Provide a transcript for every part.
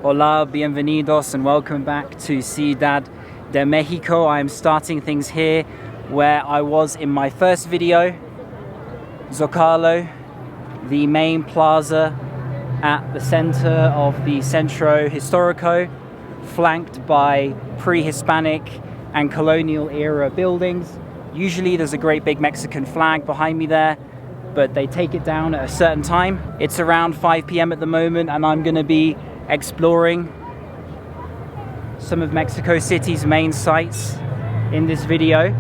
Hola, bienvenidos, and welcome back to Ciudad de Mexico. I'm starting things here where I was in my first video, Zocalo, the main plaza at the center of the Centro Histórico, flanked by pre-Hispanic and colonial era buildings. Usually there's a great big Mexican flag behind me there, but they take it down at a certain time. It's around 5 p.m. at the moment, and I'm going to be exploring some of Mexico City's main sites in this video,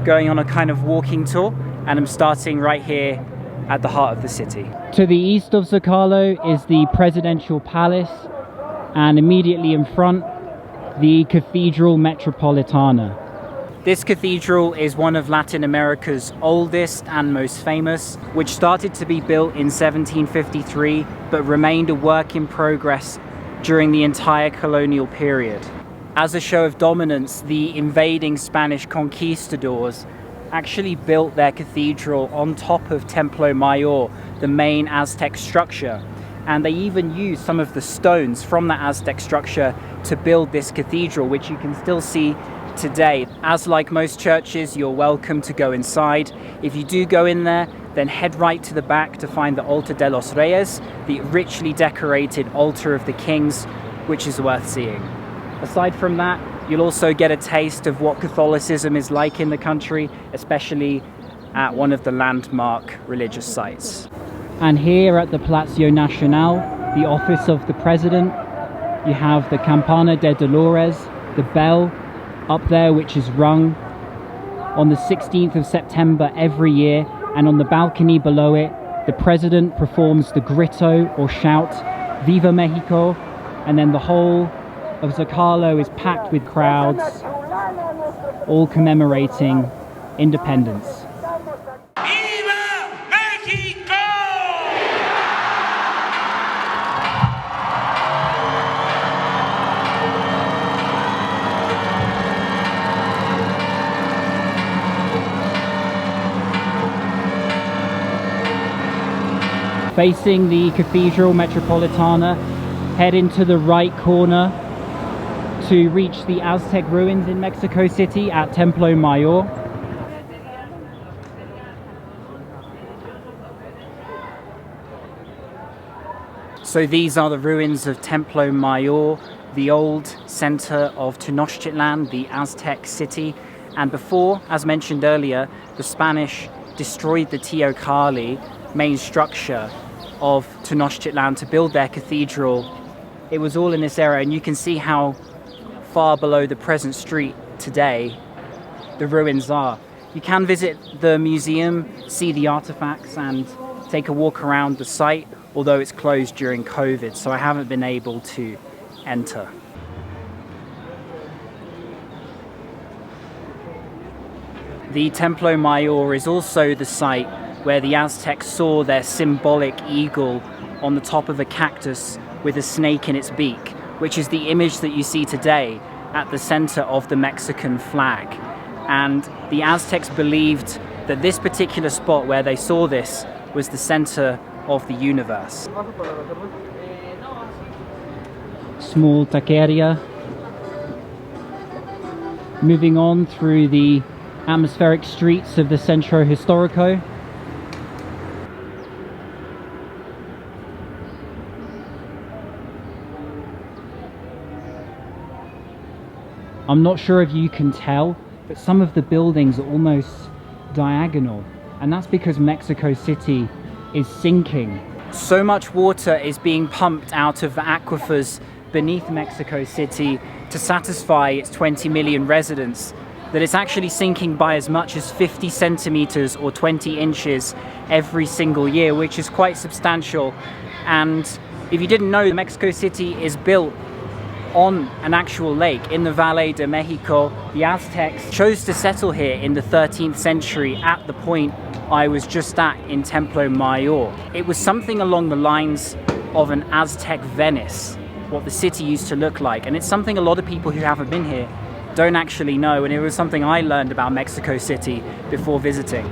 going on a kind of walking tour, and I'm starting right here at the heart of the city. To the east of Zocalo is the Presidential Palace, and immediately in front, the Cathedral Metropolitana. This cathedral is one of Latin America's oldest and most famous, which started to be built in 1753, but remained a work in progress during the entire colonial period. As a show of dominance, the invading Spanish conquistadors actually built their cathedral on top of Templo Mayor, the main Aztec structure. And they even used some of the stones from that Aztec structure to build this cathedral, which you can still see today. As like most churches, you're welcome to go inside. If you do go in there, then head right to the back to find the Altar de los Reyes, the richly decorated altar of the kings, which is worth seeing. Aside from that, you'll also get a taste of what Catholicism is like in the country, especially at one of the landmark religious sites. And here at the Palacio Nacional, the office of the president, you have the Campana de Dolores, the bell up there, which is rung on the 16th of September every year, and on the balcony below it, the president performs the grito or shout, Viva Mexico, and then the whole of Zocalo is packed with crowds, all commemorating independence. Facing the Cathedral Metropolitana, head into the right corner to reach the Aztec ruins in Mexico City at Templo Mayor. So these are the ruins of Templo Mayor, the old center of Tenochtitlan, the Aztec city. And before, as mentioned earlier, the Spanish destroyed the Teocalli main structure of Tenochtitlan to build their cathedral. It was all in this era, and you can see how far below the present street today the ruins are. You can visit the museum, see the artifacts, and take a walk around the site, although it's closed during COVID, so I haven't been able to enter. The Templo Mayor is also the site where the Aztecs saw their symbolic eagle on the top of a cactus with a snake in its beak, which is the image that you see today at the center of the Mexican flag. And the Aztecs believed that this particular spot where they saw this was the center of the universe. Small taqueria. Moving on through the atmospheric streets of the Centro Histórico. I'm not sure if you can tell, but some of the buildings are almost diagonal, and that's because Mexico City is sinking. So much water is being pumped out of the aquifers beneath Mexico City to satisfy its 20 million residents that it's actually sinking by as much as 50 centimeters or 20 inches every single year, which is quite substantial. And if you didn't know, Mexico City is built on an actual lake in the Valle de Mexico. The Aztecs chose to settle here in the 13th century at the point I was just at in Templo Mayor. It was something along the lines of an Aztec Venice, what the city used to look like, and it's something a lot of people who haven't been here don't actually know, and it was something I learned about Mexico City before visiting.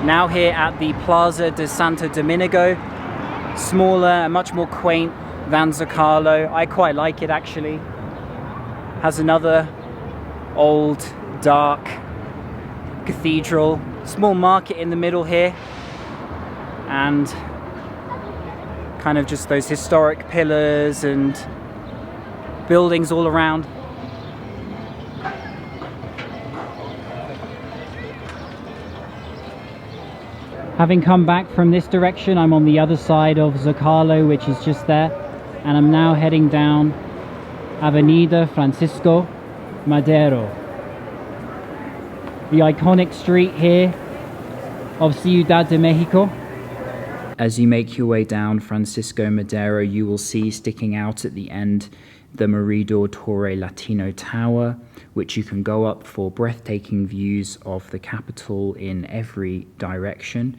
Now here at the Plaza de Santo Domingo, smaller and much more quaint than Zocalo. I quite like it actually. Has another old, dark cathedral, small market in the middle here, and kind of just those historic pillars and buildings all around. Having come back from this direction, I'm on the other side of Zocalo, which is just there, and I'm now heading down Avenida Francisco Madero, the iconic street here of Ciudad de Mexico. As you make your way down Francisco Madero, you will see sticking out at the end the Monumento Torre Latino tower, which you can go up for breathtaking views of the capital in every direction.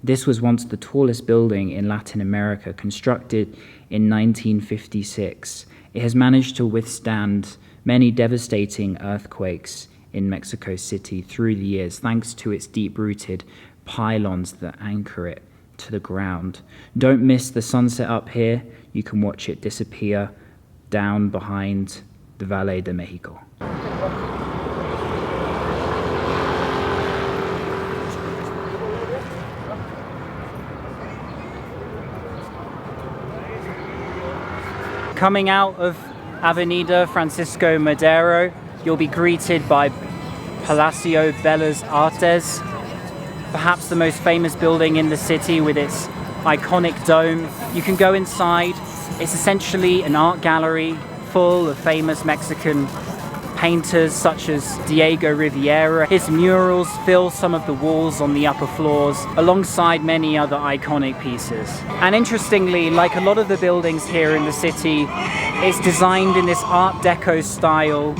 This was once the tallest building in Latin America, constructed in 1956. It has managed to withstand many devastating earthquakes in Mexico City through the years, thanks to its deep-rooted pylons that anchor it to the ground. Don't miss the sunset up here. You can watch it disappear down behind the Valle de Mexico. Coming out of Avenida Francisco Madero, you'll be greeted by Palacio Bellas Artes, perhaps the most famous building in the city with its iconic dome. You can go inside. It's essentially an art gallery full of famous Mexican painters such as Diego Rivera. His murals fill some of the walls on the upper floors, alongside many other iconic pieces. And interestingly, like a lot of the buildings here in the city, it's designed in this Art Deco style.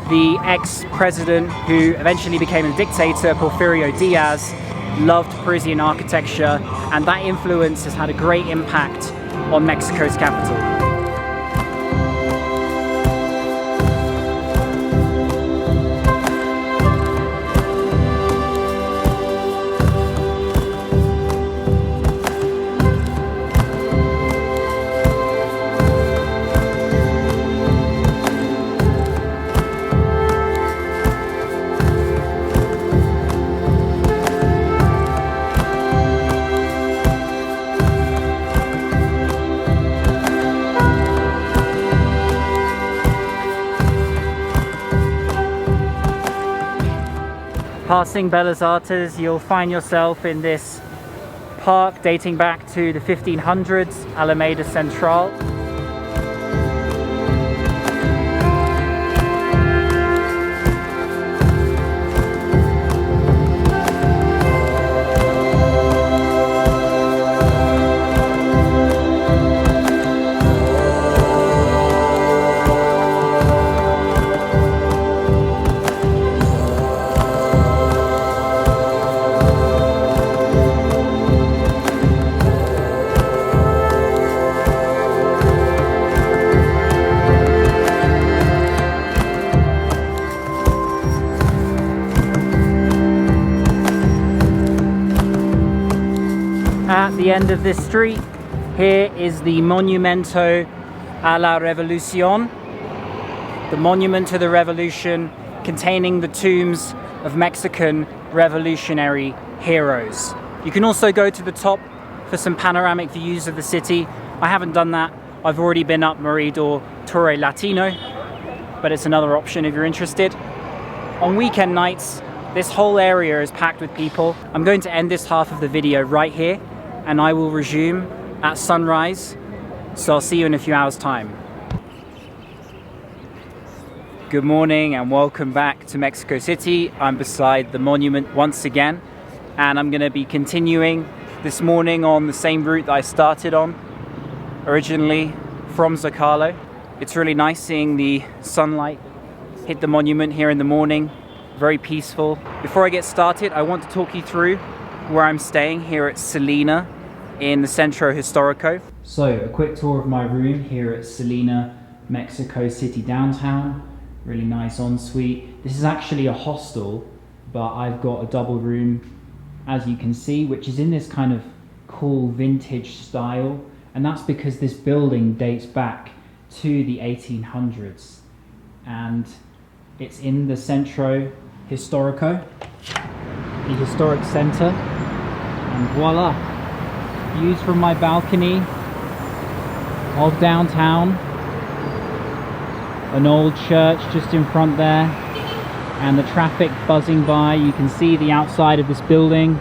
The ex-president, who eventually became a dictator, Porfirio Diaz, loved Parisian architecture, and that influence has had a great impact on Mexico's capital. Passing Bellas Artes, you'll find yourself in this park dating back to the 1500s, Alameda Central. At the end of this street, here is the Monumento a la Revolución, the monument to the revolution, containing the tombs of Mexican revolutionary heroes. You can also go to the top for some panoramic views of the city. I haven't done that. I've already been up Monumento Torre Latino, but it's another option if you're interested. On weekend nights, this whole area is packed with people. I'm going to end this half of the video right here, and I will resume at sunrise, so I'll see you in a few hours' time. Good morning and welcome back to Mexico City. I'm beside the monument once again, and I'm going to be continuing this morning on the same route that I started on originally from Zocalo. It's really nice seeing the sunlight hit the monument here in the morning, very peaceful. Before I get started, I want to talk you through where I'm staying here at Selina in the Centro Histórico. So a quick tour of my room here at Selina, Mexico City downtown. Really nice ensuite. This is actually a hostel, but I've got a double room as you can see, which is in this kind of cool vintage style, and that's because this building dates back to the 1800s, and it's in the Centro Histórico, the historic center, and voila, views from my balcony of downtown, an old church just in front there, and the traffic buzzing by. You can see the outside of this building.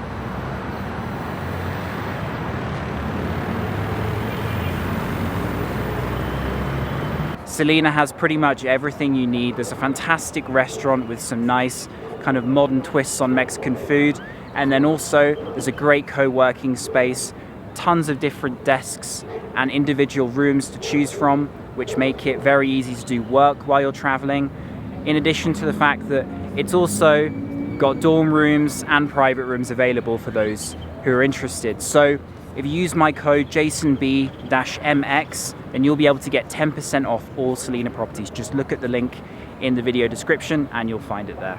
Selina has pretty much everything you need. There's a fantastic restaurant with some nice kind of modern twists on Mexican food, and then also there's a great co-working space, tons of different desks and individual rooms to choose from, which make it very easy to do work while you're traveling, in addition to the fact that it's also got dorm rooms and private rooms available for those who are interested. So if you use my code JASONB-MX, then you'll be able to get 10% off all Selina properties. Just look at the link in the video description and you'll find it there.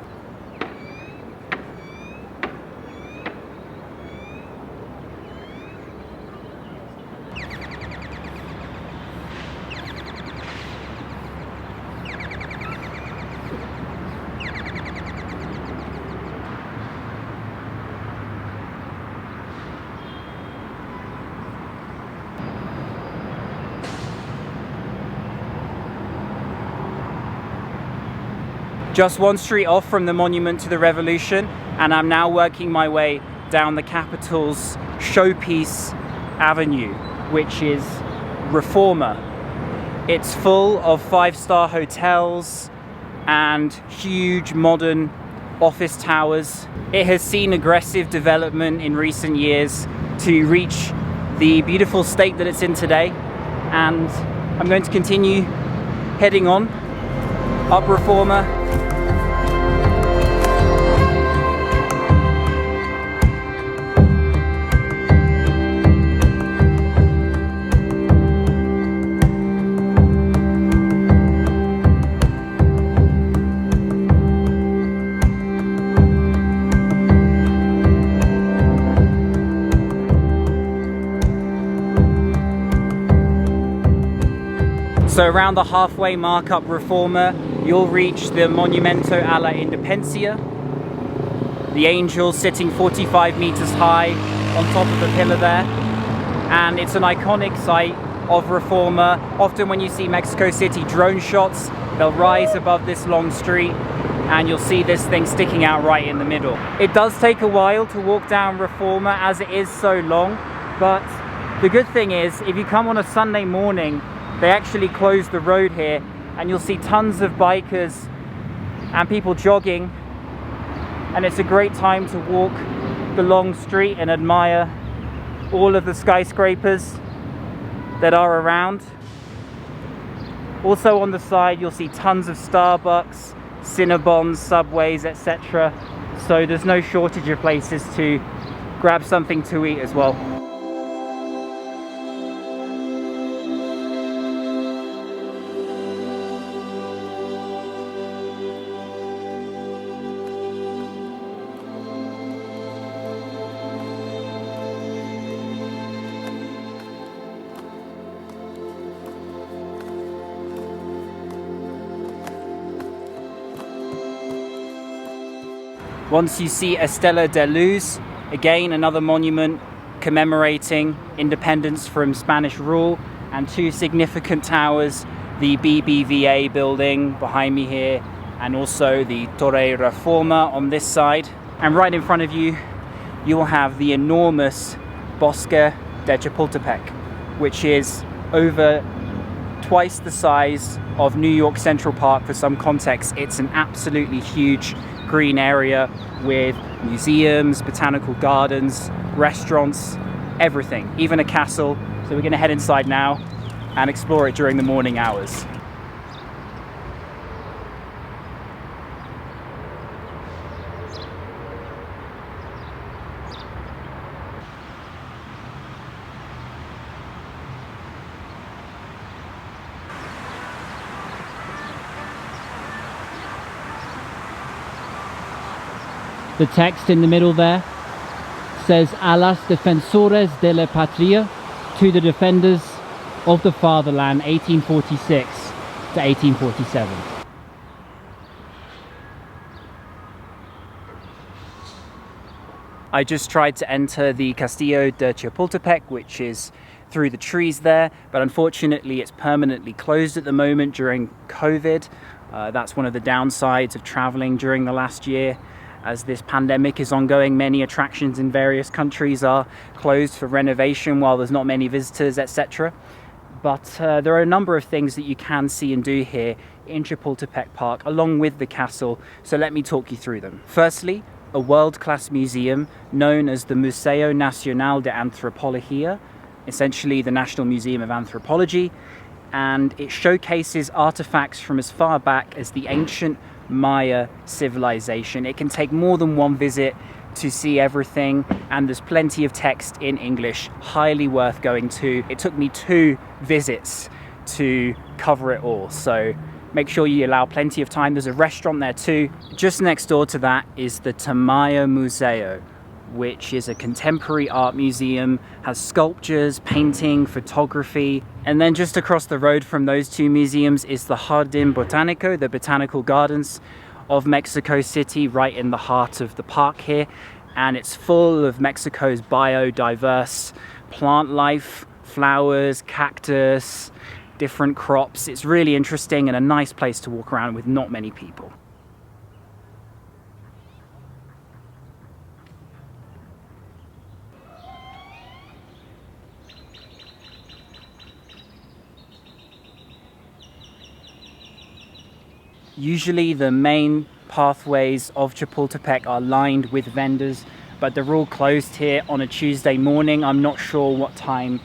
Just one street off from the Monument to the Revolution, and I'm now working my way down the capital's showpiece avenue, which is Reforma. It's full of five-star hotels and huge modern office towers. It has seen aggressive development in recent years to reach the beautiful state that it's in today, and I'm going to continue heading on up Reforma. So around the halfway mark up Reforma, you'll reach the Monumento a la Independencia, the angel sitting 45 meters high on top of the pillar there. And it's an iconic site of Reforma. Often when you see Mexico City drone shots, they'll rise above this long street and you'll see this thing sticking out right in the middle. It does take a while to walk down Reforma as it is so long, but the good thing is if you come on a Sunday morning, they actually close the road here and you'll see tons of bikers and people jogging, and it's a great time to walk the long street and admire all of the skyscrapers that are around. Also on the side you'll see tons of Starbucks, Cinnabons, Subways, etc. So there's no shortage of places to grab something to eat as well. Once you see Estela de Luz, again another monument commemorating independence from Spanish rule, and two significant towers, the BBVA building behind me here and also the Torre Reforma on this side. And right in front of you, you will have the enormous Bosque de Chapultepec, which is over twice the size of New York Central Park. For some context, it's an absolutely huge green area with museums, botanical gardens, restaurants, everything, even a castle. So we're going to head inside now and explore it during the morning hours. The text in the middle there says a las defensores de la patria, to the defenders of the fatherland, 1846 to 1847. I just tried to enter the Castillo de Chapultepec, which is through the trees there, but unfortunately it's permanently closed at the moment during COVID. That's one of the downsides of traveling during the last year. As this pandemic is ongoing, many attractions in various countries are closed for renovation while there's not many visitors, etc. But there are a number of things that you can see and do here in Chapultepec Park, along with the castle, so let me talk you through them. Firstly, a world-class museum known as the Museo Nacional de Antropología, essentially the National Museum of Anthropology, and it showcases artifacts from as far back as the ancient Maya civilization. It can take more than one visit to see everything, and there's plenty of text in English, highly worth going to. It took me 2 visits to cover it all, so make sure you allow plenty of time. There's a restaurant there too. Just next door to that is the Tamayo Museo, which is a contemporary art museum, has sculptures, painting, photography. And then just across the road from those 2 museums is the Jardín Botánico, the Botanical Gardens of Mexico City, right in the heart of the park here. And it's full of Mexico's biodiverse plant life, flowers, cactus, different crops. It's really interesting and a nice place to walk around with not many people. Usually the main pathways of Chapultepec are lined with vendors, but they're all closed here on a Tuesday morning. I'm not sure what time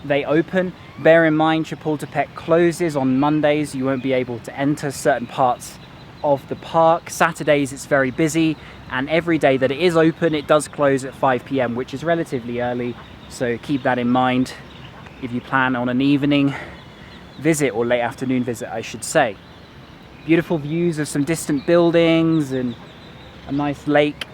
they open. Bear in mind, Chapultepec closes on Mondays. You won't be able to enter certain parts of the park. Saturdays it's very busy, and every day that it is open it does close at 5 p.m, which is relatively early, so keep that in mind if you plan on an evening visit, or late afternoon visit I should say. Beautiful views of some distant buildings and a nice lake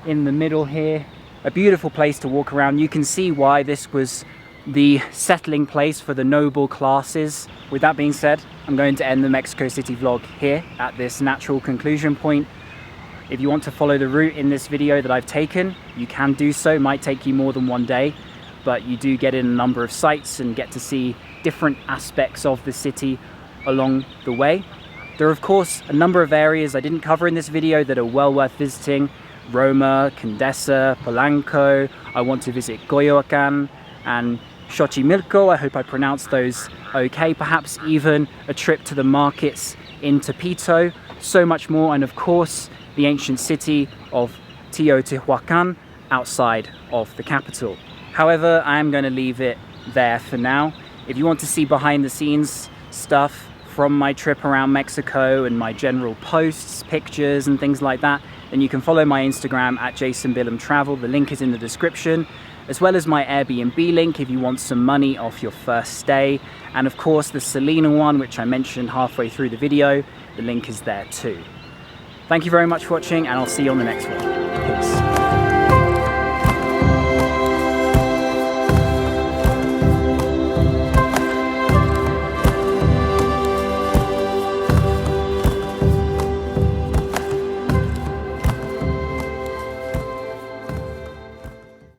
in the middle here. A beautiful place to walk around. You can see why this was the settling place for the noble classes. With that being said, I'm going to end the Mexico City vlog here at this natural conclusion point. If you want to follow the route in this video that I've taken, you can do so. It might take you more than one day, but you do get in a number of sites and get to see different aspects of the city along the way. There are of course a number of areas I didn't cover in this video that are well worth visiting. Roma, Condesa, Polanco. I want to visit Coyoacán and Xochimilco. I hope I pronounced those okay. Perhaps even a trip to the markets in Tepito. So much more, and of course the ancient city of Teotihuacan outside of the capital. However, I am going to leave it there for now. If you want to see behind the scenes stuff from my trip around Mexico and my general posts, pictures and things like that, then you can follow my Instagram at JasonBillumTravel. The link is in the description, as well as my Airbnb link if you want some money off your first stay. And of course the Selina one, which I mentioned halfway through the video, the link is there too. Thank you very much for watching, and I'll see you on the next one. Peace.